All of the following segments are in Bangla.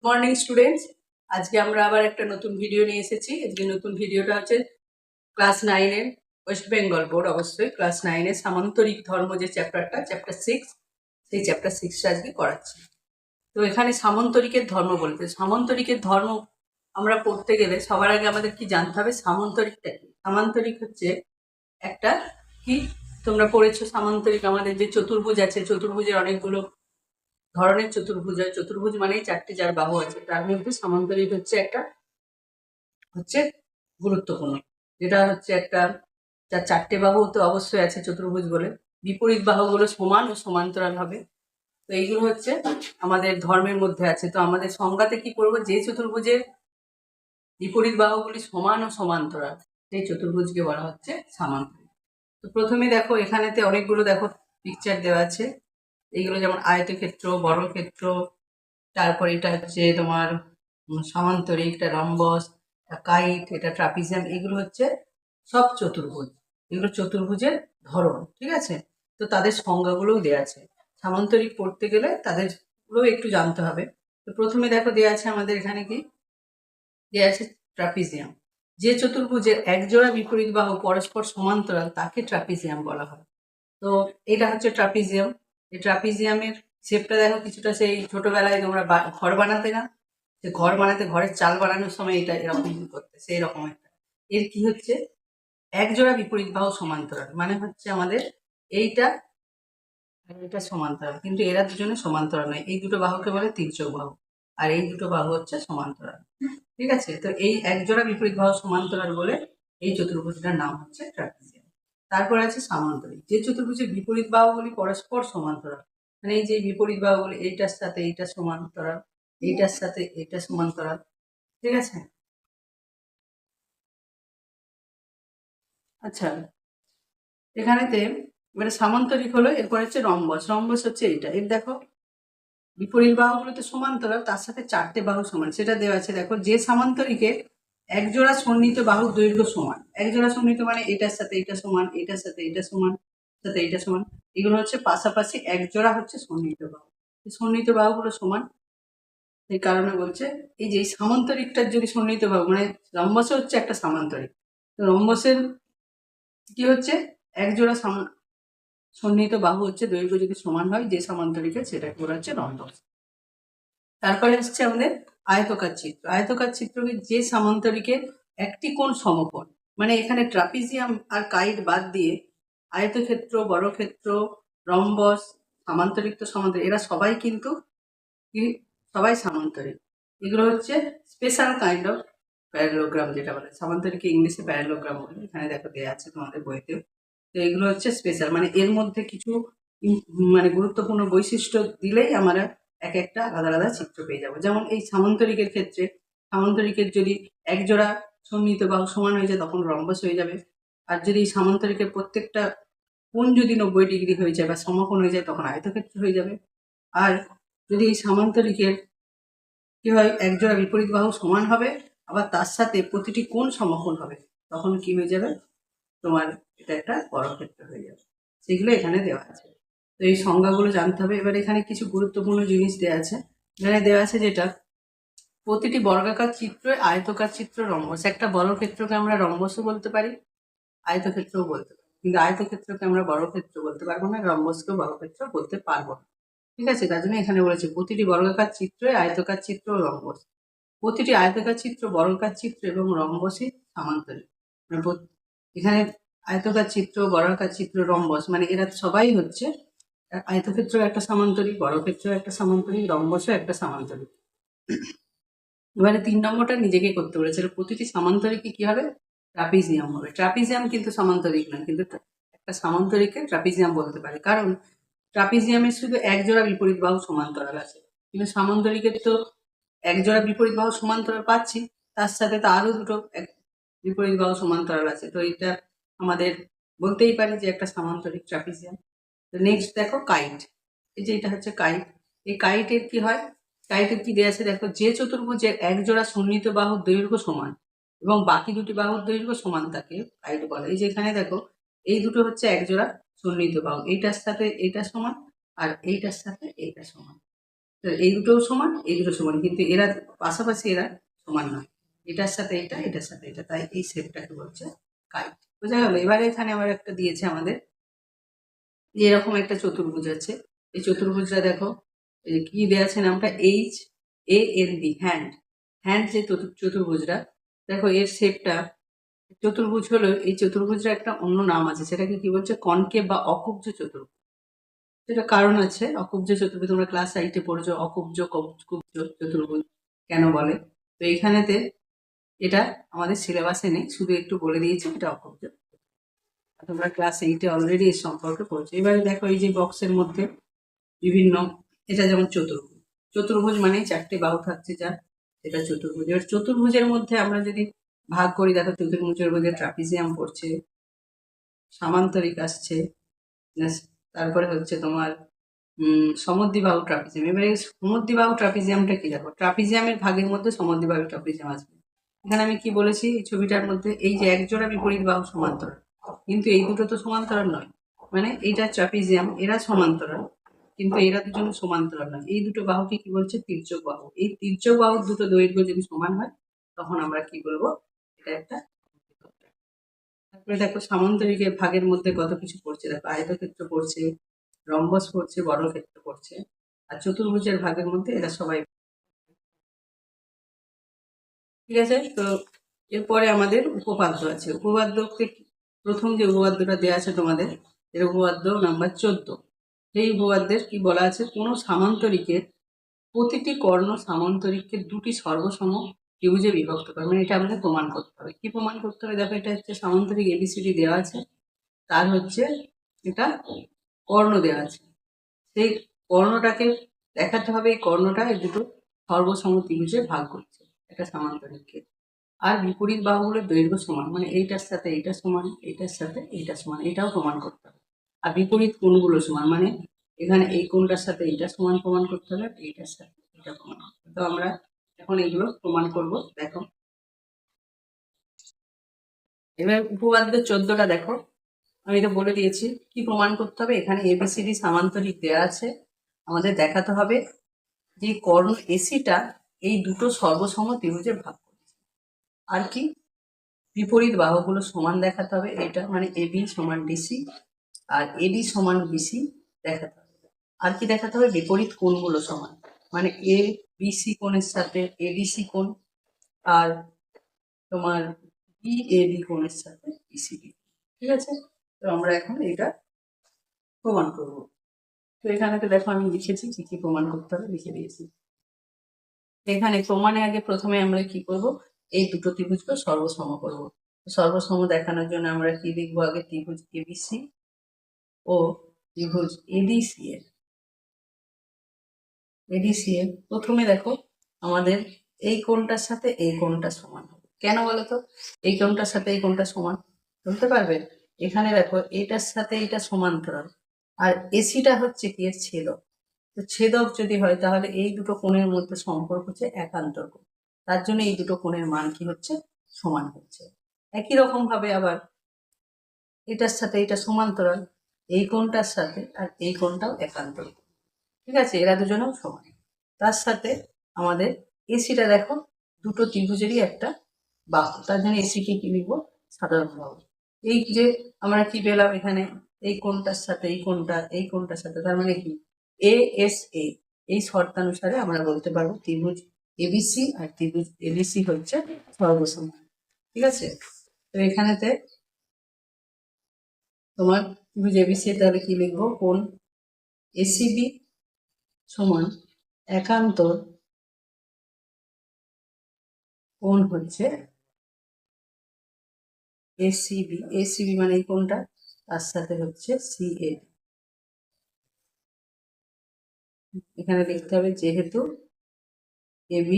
মর্নিং স্টুডেন্টস, আজকে আমরা আবার একটা নতুন ভিডিও নিয়ে এসেছি। আজকে নতুন ভিডিওটা হচ্ছে ক্লাস 9-এর ওয়েস্ট বেঙ্গল বোর্ড, অবশ্যই ক্লাস 9-এর সামান্তরিক ধর্ম যে চ্যাপ্টারটা, চ্যাপ্টার 6, সেই চ্যাপ্টার 6টা আজকে করাচ্ছি। তো এখানে সামন্তরিকের ধর্ম বলতে, সামন্তরিকের ধর্ম আমরা পড়তে গেলে সবার আগে আমাদের কি জানতে হবে, সামান্তরিকটা কি। সামান্তরিক হচ্ছে একটা কি, তোমরা পড়েছো সামান্তরিক, আমাদের যে চতুর্ভুজ আছে, চতুর্ভুজের অনেকগুলো ধরনের চতুর্ভুজ হয়। চতুর্ভুজ মানেই চারটি যার বাহু আছে, তার মধ্যে সামান্তরিক হচ্ছে একটা গুরুত্বপূর্ণ, যেটা হচ্ছে একটা যার চারটে বাহু তো অবশ্যই আছে চতুর্ভুজ বলে, বিপরীত বাহুগুলো সমান ও সমান্তরাল হবে। তো এইগুলো হচ্ছে আমাদের ধর্মের মধ্যে আছে। তো আমাদের সংজ্ঞাতে কি করবো, যে চতুর্ভুজের বিপরীত বাহুগুলি সমান ও সমান্তরাল, সেই চতুর্ভুজকে বলা হচ্ছে সামান্তরিক। তো প্রথমে দেখো, এখানেতে অনেকগুলো দেখো পিকচার দেওয়া আছে। এইগুলো যেমন আয়তক্ষেত্র, বর্গক্ষেত্র, তারপর এটা হচ্ছে তোমার সামান্তরিক, এটা রম্বস, কাইট, এটা ট্রাপিজিয়াম, এগুলো হচ্ছে সব চতুর্ভুজ। এগুলো চতুর্ভুজের ধরন, ঠিক আছে। তো তাদের সংজ্ঞাগুলোও দেওয়া আছে। সামান্তরিক পড়তে গেলে তাদেরগুলো একটু জানতে হবে। তো প্রথমে দেখো দেওয়া আছে আমাদের এখানে কি দেওয়া আছে, ট্রাপিজিয়াম। যে চতুর্ভুজের একজোড়া বিপরীত বাহু পরস্পর সমান্তরাল তাকে ট্রাপিজিয়াম বলা হয়। তো এটা হচ্ছে ট্রাপিজিয়াম। এই ট্রাপিজিয়ামের শেপটা দেখো কিছুটা সেই ছোটবেলায় তোমরা ঘর বানাতে না, যে ঘর বানাতে ঘরের চাল বানানোর সময় এটা এরকম করতে, সেই রকম একটা। এর কি হচ্ছে, একজোড়া বিপরীত বাহু সমান্তরাল, মানে হচ্ছে আমাদের এইটা আর এটা সমান্তরাল, কিন্তু এরা দুজনে সমান্তরাল নয়। এই দুটো বাহুকে বলে তির্যক বাহু, আর এই দুটো বাহু হচ্ছে সমান্তরাল, ঠিক আছে। তো এই একজোড়া বিপরীত বাহু সমান্তরাল বলে এই চতুর্ভুজটার নাম হচ্ছে ট্রাপিজিয়াম। তারপর আছে সামান্তরিক, যে চতুর্ভুজের বিপরীত বাহুগুলি পরস্পর সমান্তরাল, মানে এই যে বিপরীত বাহুগুলি এইটার সাথে এইটা সমান্তরাল, এইটার সাথে এইটা সমান্তরাল, ঠিক আছে। আচ্ছা, এখানেতে এবারে সামান্তরিক হলো, এরপর হচ্ছে রম্বস। রম্বস হচ্ছে এইটা, এর দেখো বিপরীত বাহুগুলো তো সমান্তরাল, তার সাথে চারটে বাহু সমান, সেটা দেওয়া আছে। দেখো, যে সামান্তরিকে একজোড়া সন্নিহিত বাহুর দৈর্ঘ্য সমান, একজোড়া সন্নিহিত মানে এটার সাথে এটা সমান, এটার সাথে এটা সমান, সাথে এটা সমান, এগুলো হচ্ছে পাশাপাশি একজোড়া হচ্ছে সন্নিহিত বাহু। সন্নিহিত বাহুগুলো সমান, এই কারণে বলছে এই যে এই সামান্তরিকটার যদি সন্নিহিত বাহু, মানে রম্বস হচ্ছে একটা সামান্তরিক, তো রম্বসের কি হচ্ছে, একজোড়া সন্নিহিত বাহু হচ্ছে দৈর্ঘ্য যদি সমান হয় যে সামান্তরিকের, সেটাকে বলা হচ্ছে রম্বস। তারপরে হচ্ছে আমাদের আয়তকার চিত্র। আয়তকার চিত্রকে যে সামান্তরিকের একটি কোণ সমকোণ, মানে এখানে ট্রাপিজিয়াম আর কাইট বাদ দিয়ে আয়তক্ষেত্র, বর্গক্ষেত্র, রম্বস, সামান্তরিক তো সমান্তরিক, এরা সবাই কিন্তু সবাই সামান্তরিক। এগুলো হচ্ছে স্পেশাল কাইন্ড অফ প্যারালোগ্রাম, যেটা বলে সামান্তরিক ইংলিশে প্যারালোগ্রাম বলে। এখানে দেখো দেওয়া আছে তোমাদের বইতে। তো এগুলো হচ্ছে স্পেশাল, মানে এর মধ্যে কিছু মানে গুরুত্বপূর্ণ বৈশিষ্ট্য দিলেই আমরা এক একটা আলাদা আলাদা চিত্র পেয়ে যাবো। যেমন এই সামান্তরিকের ক্ষেত্রে, সামান্তরিকের যদি একজোড়া সন্নিহিত বাহু সমান হয়ে যায় তখন রম্বস হয়ে যাবে। আর যদি এই সামান্তরিকের প্রত্যেকটা কোণ যদি 90 ডিগ্রি হয়ে যায় বা সমকোণ হয়ে যায় তখন আয়তক্ষেত্র হয়ে যাবে। আর যদি এই সামান্তরিকের কি হয়, একজোড়া বিপরীত বাহু সমান হবে, আবার তার সাথে প্রতিটি কোণ সমকোণ হবে, তখন কি হয়ে যাবে, তোমার এটা একটা বর্গক্ষেত্র হয়ে যাবে। সেগুলো এখানে দেওয়া আছে। তো এই সংজ্ঞাগুলো জানতে হবে। এবার এখানে কিছু গুরুত্বপূর্ণ জিনিস দেওয়া আছে। এখানে দেওয়া আছে যেটা প্রতিটি বর্গাকার চিত্র, আয়তকার চিত্র, রম্বস। একটা বর্গক্ষেত্রকে আমরা রম্বসও বলতে পারি, আয়তক্ষেত্রও বলতে পারি, কিন্তু আয়তক্ষেত্রকে আমরা বর্গক্ষেত্র বলতে পারবো না, রম্বসকেও বর্গক্ষেত্র বলতে পারবো না, ঠিক আছে। তার জন্য এখানে বলেছে প্রতিটি বর্গাকার চিত্র, আয়তকার চিত্র ও রম্বস। প্রতিটি আয়তকার চিত্র, বর্গাকার চিত্র এবং রম্বসই সামান্তরিক। মানে এখানে আয়তকার চিত্র, বর্গাকার চিত্র, রম্বস, মানে এরা সবাই হচ্ছে আয়তক্ষেত্র একটা সামান্তরিক, বর্গক্ষেত্র একটা সামান্তরিক, রম্বসও একটা সামান্তরিক। এবারে 3 নম্বরটা নিজেকে করতে বলেছে, প্রতিটি সামান্তরিকে কি হবে, ট্রাপিজিয়াম হবে। ট্রাপিজিয়াম কিন্তু সামান্তরিক নয়, কিন্তু একটা সামান্তরিককে ট্রাপিজিয়াম বলতে পারে, কারণ ট্রাপিজিয়ামের শুধু একজোড়া বিপরীত বাহু সমান্তরাল আছে, কিন্তু সামান্তরিকের তো একজোড়া বিপরীত বাহু সমান্তরাল পাচ্ছি, তার সাথে তো আরো দুটো বিপরীত বাহু সমান্তরাল আছে। তো এটা আমাদের বলতেই পারি যে একটা সামান্তরিক ট্রাপিজিয়াম। তো নেক্সট দেখো কাইট, এই যে এটা হচ্ছে কাইট। এই কাইটের কি হয়, কাইটের কি দেওয়া আছে দেখো, যে চতুর্ভুজের একজোড়া সন্নিহিত বাহুর দৈর্ঘ্য সমান এবং বাকি দুটি বাহুর দৈর্ঘ্য সমান তাকে কাইট বলে। এই যে এখানে দেখো, এই দুটো হচ্ছে একজোড়া সন্নিহিত বাহু, এইটার সাথে এইটা সমান আর এইটার সাথে এইটা সমান, তো এই দুটোও সমান, এই দুটো সমান, কিন্তু এরা পাশাপাশি এরা সমান নয়। এটার সাথে এটা, এটার সাথে এটা, তাই এই শেপটাকে বলছে কাইট। বোঝা গেল? এবারে এখানে আবার একটা দিয়েছে আমাদের, এরকম একটা চতুর্ভুজ আছে। এই চতুর্ভুজটা দেখো, এই কি দেওয়া আছে নামটা, HAND, হ্যান্ড। হ্যান্ড যে চতুর্ভুজটা, দেখো এর শেপটা চতুর্ভুজ হলো, এই চতুর্ভুজের একটা অন্য নাম আছে, সেটাকে কি বলছে, কনকেভ বা অকুব্জ চতুর্ভুজ। সেটা কারণ আছে, অকুব্জ চতুর্ভুজ তোমরা ক্লাস 8-এ পড়েছো, অকুব্জ কুব্জ চতুর্ভুজ কেন বলে। তো এইখানেতে এটা আমাদের সিলেবাসে নেই, শুধু একটু বলে দিয়েছি এটা অকুব্জ। তোমরা ক্লাস 8-এ অলরেডি এর সম্পর্কে পড়ছো। এবারে দেখো এই যে বক্সের মধ্যে বিভিন্ন, এটা যেমন চতুর্ভুজ, চতুর্ভুজ মানে চারটে বাহু থাকছে যা, এটা চতুর্ভুজ। এবার চতুর্ভুজের মধ্যে আমরা যদি ভাগ করি, দেখো চতুর্ভুজের মধ্যে ট্রাপিজিয়াম পড়ছে, সামান্তরিক আসছে, তারপরে হচ্ছে তোমার সমদ্বিবাহু ট্রাপিজিয়াম। এবারে সমদ্বিবাহু ট্রাপিজিয়ামটা কি, দেখো ট্রাপিজিয়ামের ভাগের মধ্যে সমদ্বিবাহু ট্রাপিজিয়াম আসবে। এখানে আমি কি বলেছি, এই ছবিটার মধ্যে এই যে একজোড়া বিপরীত বাহু সমান্তরাল, কিন্তু এই দুটো তো সমান্তরাল নয়, মানে এইটা ট্রাপিজিয়াম, এরা সমান্তরাল, কিন্তু এরা দুজন সমান্তরাল নয়। এই দুটো বাহুকে কি বলছে, তির্যক বাহু। এই তির্যক বাহুর দুটো দৈর্ঘ্য যদি সমান হয়, তখন আমরা কি বলবো, এটা একটা। তারপরে দেখো সামান্তরিকের ভাগের মধ্যে কত কিছু পড়ছে, দেখো আয়তক্ষেত্র পড়ছে, রম্বস পড়ছে, বর্গক্ষেত্র পড়ছে, আর চতুর্ভুজের ভাগের মধ্যে এরা সবাই। ঠিক আছে, তো এরপরে আমাদের উপপাদ্য আছে। উপপাদ্যকে প্রথম যে উপপাদ্যটা দেওয়া আছে তোমাদের, এর উপপাদ্য নাম্বার 14। এই উপপাদ্যের কি বলা আছে, কোনো সামান্তরিকের প্রতিটি কর্ণ সামান্তরিককে দুটি সর্বসম ত্রিভুজে বিভক্ত করে, মানে এটা আমাদের প্রমাণ করতে হবে। কি প্রমাণ করতে হবে, দেখো এটা হচ্ছে সামান্তরিক ABCD দেওয়া আছে, তার হচ্ছে এটা কর্ণ দেওয়া আছে, সেই কর্ণটাকে দেখাতে হবে, এই কর্ণটা এই দুটো সর্বসম ত্রিভুজে ভাগ করছে একটা সামান্তরিককে। আর বিপরীত বাহুগুলোর দৈর্ঘ্য সমান, মানে এইটার সাথে এইটা সমান, এইটার সাথে এইটা সমান, এটাও প্রমাণ করতে হবে। আর বিপরীত কোণগুলো সমান, মানে এখানে এই কোণটার সাথে এইটা সমান প্রমাণ করতে হবে, এইটার সাথে এটা প্রমাণ করতে হবে। তো আমরা এখন এগুলো প্রমাণ করব। দেখো এবার উপপাদ্য 14টা দেখো, আমি তো বলে দিয়েছি কি প্রমাণ করতে হবে। এখানে ABCD সামান্তরিক দেওয়া আছে, আমাদের দেখাতে হবে যে কর্ণ এসিটা এই দুটো সর্বসম ত্রিভুজে ভাগ করেছে। আর কি, বিপরীত বাহুগুলো সমান দেখাতে হবে, এটা মানে AB সমান DC আর AD সমান BC দেখাতে হবে। আর কি দেখাতে হবে, বিপরীত কোণগুলো সমান, মানে ABC কোণের সাথে ADC কোণ, আর তোমার BAD কোণের সাথে BCD। ঠিক আছে, তো আমরা এখন এটা প্রমাণ করব। তো এখানে তো দেখো আমি লিখেছি কি কি প্রমাণ করতে হবে, লিখে দিয়েছি। এখানে প্রমাণে আগে প্রথমে আমরা কি করব, এই দুটো ত্রিভুজকে সর্বসম করব। সর্বসম দেখানোর জন্য আমরা কি লিখবো, আগে ত্রিভুজ ABC ও ত্রিভুজ ADC এর প্রথমে দেখো আমাদের এই কোণটার সাথে এই কোণটা সমান হবে। কেন বলো তো, এই কোণটার সাথে এই কোণটা সমান বলতে পারবে, এখানে দেখো এটার সাথে এটা সমান্তরাল, আর এসিটা হচ্ছে কি এর ছেদক। তো ছেদক যদি হয় তাহলে এই দুটো কোণের মধ্যে সম্পর্ক হচ্ছে একান্তর কোণ, তার জন্য এই দুটো কোণের মান কি হচ্ছে, সমান হচ্ছে। একই রকম ভাবে আবার এটার সাথে এটা সমান্তরাল, এই কোণটার সাথে আর এই কোণটাও একান্তর কোণ। ঠিক আছে, এরা দুজনেও সমান। তার সাথে আমাদের এসিটা দেখো দুটো ত্রিভুজেরই একটা বাহু, তার জন্য এসিকে কি লিখবো, সাধারণ বাহু। এই যে আমরা কি পেলাম এখানে, এই কোণটার সাথে এই কোণটা, এই কোণটার সাথে, তার মানে কি ASA, এই শর্তানুসারে আমরা বলতে পারবো ত্রিভুজ ABC আর ত্রিভুজ ADC হচ্ছে সর্বসম। ঠিক আছে, তো এখানেতে তোমার ত্রিভুজ ABC তাহলে কি লিখবো, কোণ ACB সমান একান্তর কোণ হচ্ছে ACB মানে এই কোণটা, তার সাথে হচ্ছে CAD। এখানে লিখতে হবে যেহেতু AB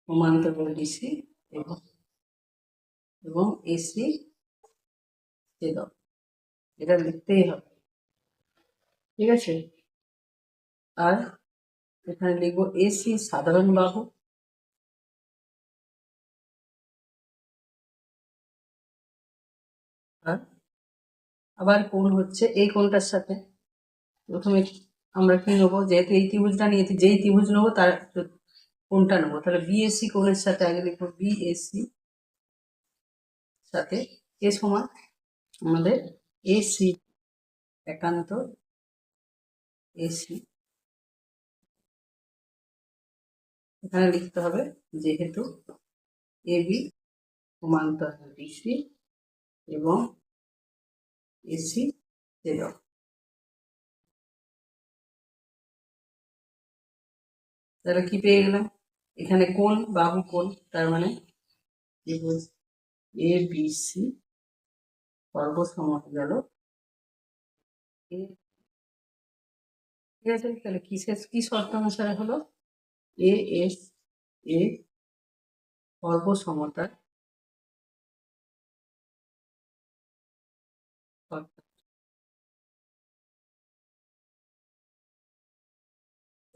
সমান্তরাল DC এবং এবং AC ছেদক, এটা লিখতেই হবে। ঠিক আছে, আর এখানে লিখবো AC সাধারণ বাহু, আর আবার কোণ হচ্ছে এই কোণটার সাথে, প্রথমে আমরা কি নেবো, যেহেতু এই ত্রিভুজটা নিয়েছি, যেই ত্রিভুজ নেবো তার কোনটা নেবো, তাহলে বিএসসি কোণের সাথে আগে লিখবো বিএসসি সাথে এ সমান আমাদের এসি, একান্ত এসি। এখানে লিখতে হবে যেহেতু এবি সমান্তর ডিসি এবং এসি 0। তাহলে কি পেয়ে গেলাম, এখানে কোণ বাহু কোণ, তার মানে ত্রিভুজ এ বি সি সর্বসম হয়ে গেল এ। ঠিক আছে, তাহলে কি শর্ত অনুসারে হলো, এ এস এ সর্বসমতার শর্ত।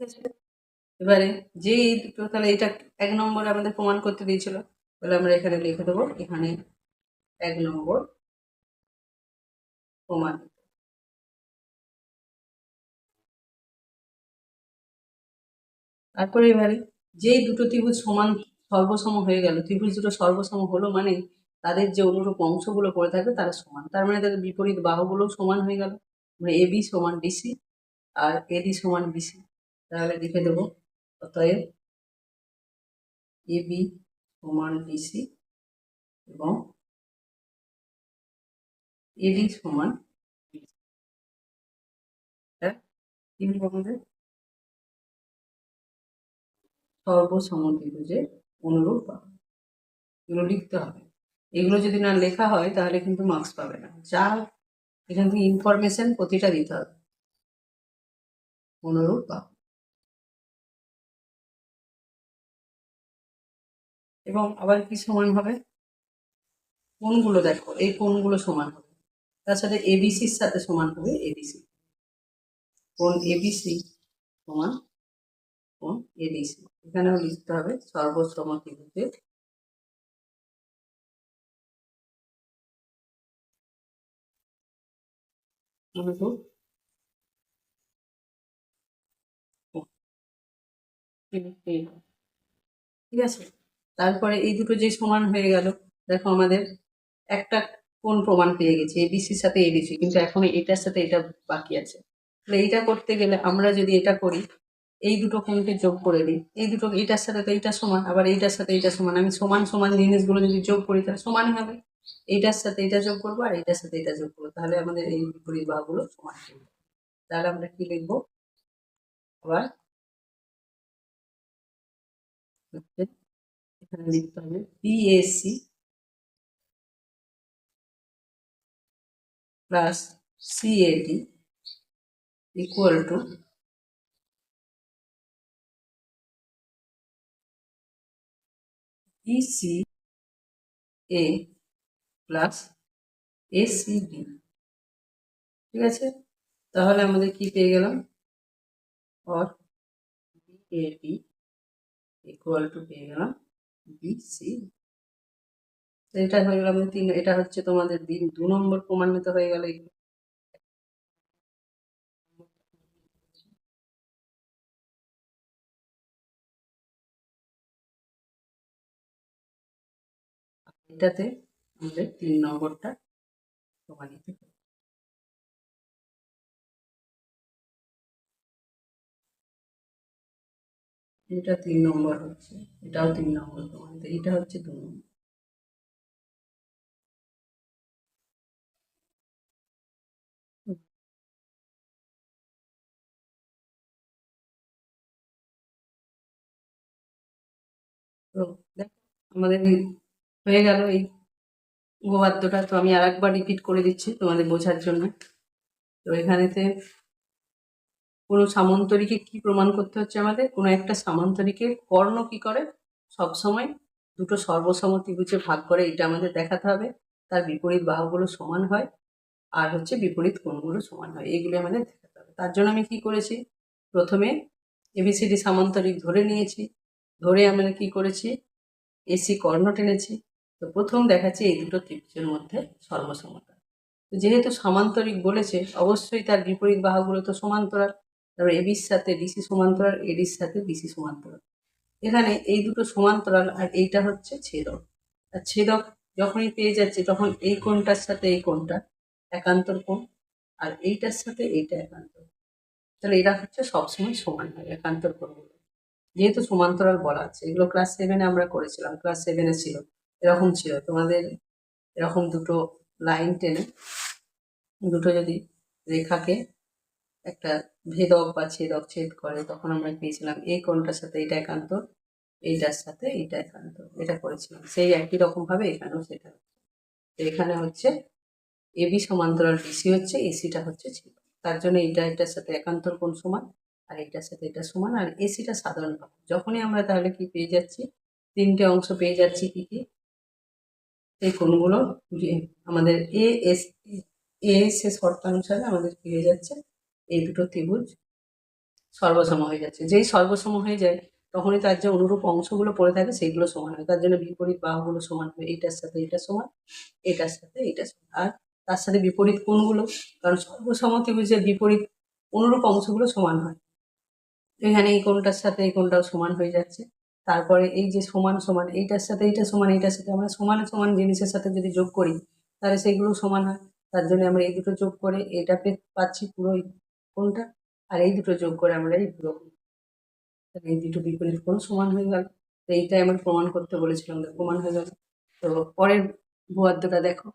ঠিক আছে, এবারে যে এই দুটো, তাহলে এটা 1 নম্বর আমাদের প্রমাণ করতে দিয়েছিল, তাহলে আমরা এখানে লিখে দেবো, এখানে 1 নম্বর প্রমাণ। তারপরে এবারে যেই দুটো ত্রিভুজ সমান সর্বসম হয়ে গেল, ত্রিভুজ দুটো সর্বসম হলো মানে তাদের যে অনুরূপ অংশগুলো পড়ে থাকবে তারা সমান, তার মানে তাদের বিপরীত বাহুগুলো সমান হয়ে গেল, মানে এবি সমান ডিসি আর এডি সমান বিসি। তাহলে লিখে দেবো, অতএব এবি সমান ডিসি এবং এডি সমান বিসি। কি লিখবো আমাদের, সর্বসম ত্রিভুজের অনুরূপ বাহু, এগুলো লিখতে হবে। এগুলো যদি না লেখা হয় তাহলে কিন্তু মার্কস পাবে না, যা এখান থেকে ইনফরমেশন প্রতিটা দিতে হবে, অনুরূপ বাহু। এবং আবার কি সমান হবে, কোণগুলো দেখো, এই কোণগুলো সমান হবে, তার সাথে এবিসির সাথে সমান হবে এডিসি, কোণ এবিসি সমান কোণ এডিসি। এখানেও লিখতে হবে সর্বসম ত্রিভুজের অনুরূপ কোণ। ঠিক আছে, তারপরে এই দুটো যে সমান হয়ে গেল, দেখো আমাদের একটা কোণ প্রমাণ পেয়ে গেছি এবিসির সাথে এডিসি, কিন্তু এখন এটার সাথে এটা বাকি আছে। তাহলে এইটা করতে গেলে আমরা যদি এটা করি, এই দুটো কোণকে যোগ করে দিই, এই দুটো এটার সাথে তো এইটা সমান, আবার এইটার সাথে এইটা সমান, আমি সমান সমান জিনিসগুলো যদি যোগ করি তাহলে সমানই হবে। এইটার সাথে এটা যোগ করবো আর এইটার সাথে এটা যোগ করবো, তাহলে আমাদের এই বিপরীত বাহুগুলো সমান হবে। তাহলে আমরা কি লিখবো, আবার এখানে লিখতে হবে BAC plus CAD equal to BC A plus ACB. ঠিক আছে, তাহলে আমাদের কি পেয়ে গেলাম, অর বিএবি ইকুয়াল টু পেয়ে গেলাম বিসি। এটা হয়ে গেল আমাদের 3, এটা হচ্ছে তোমাদের 2 নম্বর প্রমাণিত হয়ে গেল। এটাতে আমাদের 3 নম্বরটা প্রমাণিত হলো। এটা 3 নম্বর হচ্ছে, এটাও 3 নম্বর প্রমাণিত, এটা হচ্ছে 2 নম্বর। তো দেখো আমাদের হয়ে গেল এই উপপাদ্যটা। তো আমি আরেকবার রিপিট করে দিচ্ছি তোমাদের বোঝার জন্য। তো এখানেতে কোনো সামান্তরিকে কি প্রমাণ করতে হচ্ছে, আমাদের কোনো একটা সামান্তরিকের কর্ণ কি করে, সবসময় দুটো সর্বসম ত্রিভুজে ভাগ করে, এটা আমাদের দেখাতে হবে। তার বিপরীত বাহুগুলো সমান হয় আর হচ্ছে বিপরীত কোণগুলো সমান হয়, এইগুলো আমাদের দেখাতে হবে। তার জন্য আমি কি করেছি, প্রথমে এবিসিডি সামান্তরিক ধরে নিয়েছি, ধরে আমরা কি করেছি, এসি কর্ণ টেনেছি। তো প্রথম দেখাচ্ছি এই দুটো ত্রিভুজের মধ্যে সর্বসমতা। তো যেহেতু সামান্তরিক বলেছে, অবশ্যই তার বিপরীত বাহুগুলো তো সমান্তরাল, তারপর এবির সাথে ডিসি সমান্তরাল, এডির সাথে ডিসি সমান্তরাল। এখানে এই দুটো সমান্তরাল আর এইটা হচ্ছে ছেদক। আর ছেদক যখনই পেয়ে যাচ্ছি তখন এই কোণটার সাথে এই কোণটা একান্তর কোণ, আর এইটার সাথে এইটা একান্তর। তাহলে এরা হচ্ছে সবসময় সমান হয় একান্তর কোণগুলো, যেহেতু সমান্তরাল বলা আছে। এগুলো ক্লাস 7-এ আমরা করেছিলাম, ক্লাস 7-এ ছিল, এরকম ছিল তোমাদের। এরকম দুটো লাইন টেনে দুটো যদি রেখাকে একটা ভেদক বা ছেদক ছেদ করে, তখন আমরা পেয়েছিলাম এই কোণটার সাথে এটা একান্তর, এইটার সাথে এইটা একান্তর, এটা করেছিলাম। সেই একই রকম ভাবে এখানেও সেটা এখানে হচ্ছে এবি সমান্তরাল ডিসি হচ্ছে, এসিটা হচ্ছে ছেদক। তার জন্য এইটা এটার সাথে একান্তর কোণ সমান, আর এটার সাথে এটা সমান, আর এসিটা সাধারণ পাবো। যখনই আমরা তাহলে কি পেয়ে যাচ্ছি, তিনটে অংশ পেয়ে যাচ্ছি কি কি, এই কোণগুলো আমাদের এস এর শর্তানুসারে আমাদের কি হয়ে যাচ্ছে, এই দুটো ত্রিভুজ সর্বসম হয়ে যাচ্ছে। যেই সর্বসম হয়ে যায় তখনই তার যে অনুরূপ অংশগুলো পড়ে থাকে সেইগুলো সমান হয়। তার জন্য বিপরীত বাহুগুলো সমান হবে, এইটার সাথে এটা সমান, এটার সাথে এটা সমান। আর তার সাথে বিপরীত কোণগুলো, কারণ সর্বসম ত্রিভুজের বিপরীত অনুরূপ অংশগুলো সমান হয়। এখানে এই কোণটার সাথে এই কোণটাও সমান হয়ে যাচ্ছে। তারপরে এই যে সমান সমান, এইটার সাথে এইটা সমান, এইটার সাথে আমরা সমান সমান জিনিসের সাথে যদি যোগ করি তাহলে সেইগুলো সমান হয়। তার জন্য আমরা এই দুটো যোগ করে এটা পাচ্ছি পুরো কোণটা, আর এই দুটো যোগ করে আমরা এই পুরো, এই দুটো বিপরীত কোণ সমান হয়ে গেল। তো এইটাই আমরা প্রমাণ করতে বলেছিলাম, প্রমাণ হয়ে গেল। তো পরের উপপাদ্যটা দেখো।